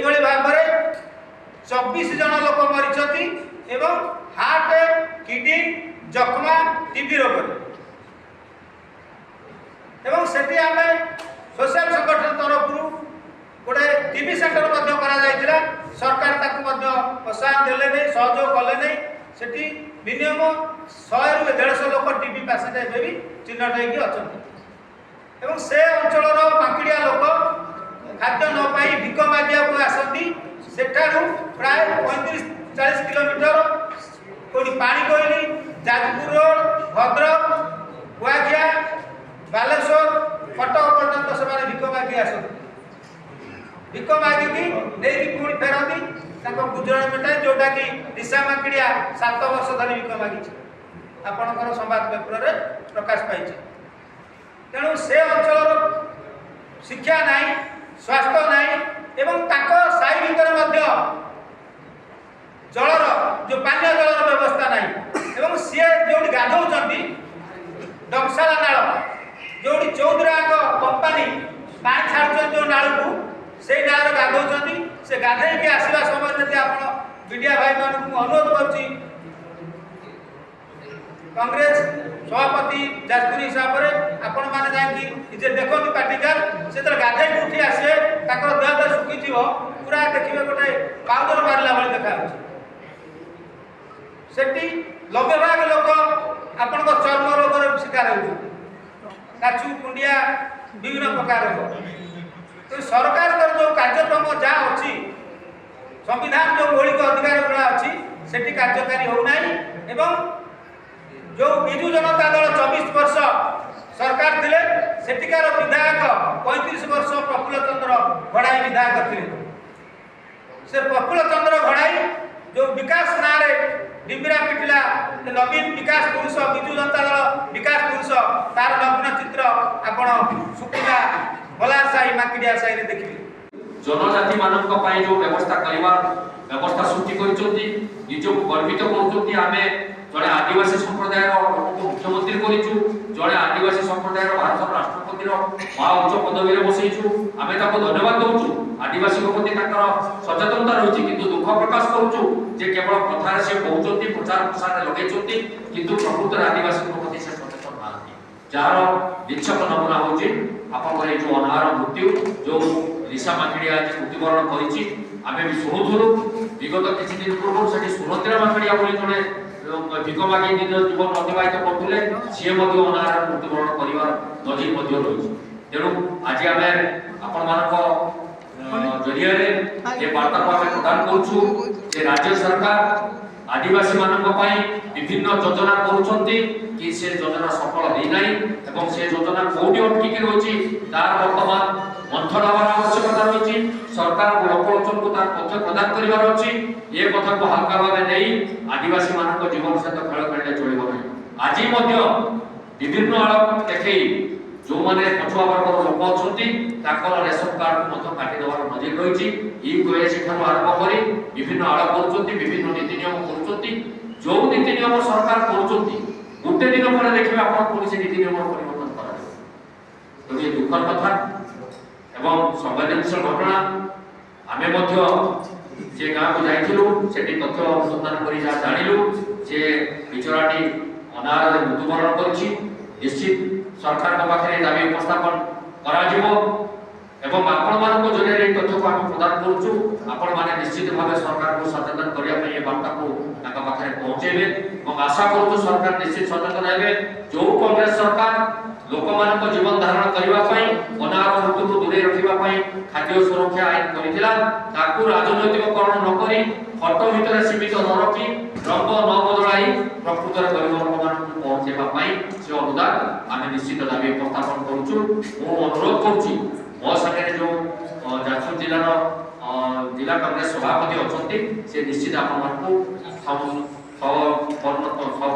भली भाव में 24 जन लोक मरी एवं हार्ट किडनी जख्मा टीबी रोग एवं सेठी आमे सोशल संगठन तरफ गोटे टीबी सेंटर सरकार प्रोत्साहन देले नहीं सहयोग कले नहीं सेठी मिनिमम 100 ରୁ 150 लोक टीबी पेसेंट एबे भी चिन्हट होगी अच्छा से अंचल माकिड़िया लोक खाद्य न पाई भिक मागिया को आसती सेठारु प्राय 35-40 किलोमीटर कोनी पानी कोइली जाजपुर रोड भद्रक कुआखिया बालेश्वर कटक पर्यंत से भिक मागी आसती भिक मागिकी नहीं पुणी फेरती गुजराण मेटाई जोटा कि दिशा माकिड़िया 7 वर्ष धरी भिक मागी आपणकर संवाद पेपर रे प्रकाश पाई तेणु से अंचल शिक्षा नहीं स्वास्थ्य नहीं एवं साई भर जलर जो पानीय जलर व्यवस्था नहीं एवं सी जो गाधौं डमसाला नाल जो चौधराग कंपानी पानी छाड़ जो नाल को से नाल गाधौं से गाधे आसवा समय आप मीडिया भाई मान अनुरोध कर कांग्रेस सभापति जाजपुर हिसाब से आपण मैंने जाकि देखते पार्टिकार से गाधे उठी आसे देह शुखी पूरा देखिए गोटे पाउडर मारला भाई देखा सेठी 90% लोक आपण चर्म रोग शिकार होचु कुंडिया विभिन्न प्रकार रोग तो सरकार जो कार्यक्रम जहाँ अच्छी संविधान जो मौलिक अधिकार गुणा अच्छी सेठी कार्यकारी होना एवं जो विजु जनता दल 24 वर्ष सरकार थिले सेठिकार विधायक 35 वर्ष प्रफुल्ल चंद्र घड़ाई विधायक थे से प्रफुल्ल चंद्र घड़ाई जो विकास ना रे डिबिरा पिटिला नवीन विकास पुरुष विजु जनता दल विकास पुरुष तार नग्न चित्र आपण सुकुला बलार साई माकिडिया साई रे देखिबे जनजाति मानक पाई जो व्यवस्था करबा व्यवस्था सृष्टि करचोंती निजो गर्वित करचोंती आमे जड़े आदिवासी संप्रदाय मुख्यमंत्री करिचु जड़े आदिवासी संप्रदाय भारत राष्ट्रपति महा उच्च पदवी रे बसैचु आमे ताको धन्यवाद दउचु आदिवासी प्रति सचेतनता रही किंतु दुख प्रकाश करूचु जे केवल प्रथार से पहुंचती प्रचार प्रसार लगेचती किंतु प्रकृत आदिवासी प्रति से सचेतन नांती जार निच्छक नमूना होची आपन जो अनार मृत्यु जो दिशा माकिड़िया आज मृत्युवरण करिछि आमे भी शुणुथुलु विगत किछि दिन पूर्व सेठी सुरंतिरा माकिड़िया बोली जने भिक मागी जीवन अतिबाहित करते सी अनाहार मृत्युवरण कर नजिर रही तेणु आज आम आपण जरिया वार्ता को आम प्रदान करुचु राज्य सरकार आदिवासी मानक विभिन्न योजना करुछंती कि से योजना सफल देना एवं से योजना कौटी अटकी रही तार वर्तमान मंथन हमार आवश्यकता रही सरकार लोकलोचन को तार तथ्य प्रदान करिवार अछि ये कथा को हल्का भाव नहीं आदिवासी मानक जीवन सहित खेल खेलने चलिब ना आज विभिन्न आलोक देखै जो माने पछुआ वर्गर लोक अछंती ताकर रेशन कार्ड को काटी देवार नजर रही ई ठानु आरंभ करी विभिन्न आलोक करुछंती विभिन्न नीति नियम करुछंती जो नीति नियम सरकार करुछंती गोटे दिन पर देखिबे आपण कोन से नीति नियम परिवर्तन करा तो ये दुखर कथा एवं संवेदनशील घटना आमे मध्य जे गाँ को जाइथिलु सेठी तथ्य अनुसंधान करी जा जानिलु जे बिचराटी अनाहार मृत्युवरण करछि निश्चित सरकार के पाखे दाबी उपस्थापन करा जिवो एवं आपण मानको जरिए तथ्य को हम प्रदान करूछु आपण माने निश्चित भाव सरकार को सचेतन करिया पई ए वार्ता को ताका पाखे पहुंचेबे एवं आशा करूछु सरकार निश्चित सचेतन हेबे जो कांग्रेस सरकार लोक मानक जीवन धारण करबा पई अनाहार मृत्यु को दूरे रखिबा पई खाद्य सुरक्षा आईन करिथिला ताकू राजनैतिककरण न करी फटो भितर सीमित न रखी रंग न बदलाई प्रकृत गरीब लोक मानक पहुंचेबा पई से अनुदान आमे निश्चित दाबी उपस्थापन करूछु मो अनुरोध करूछि मो संगे जो जाजपुर जिला कांग्रेस सभापति अछंती से निश्चित आपण मानकू सब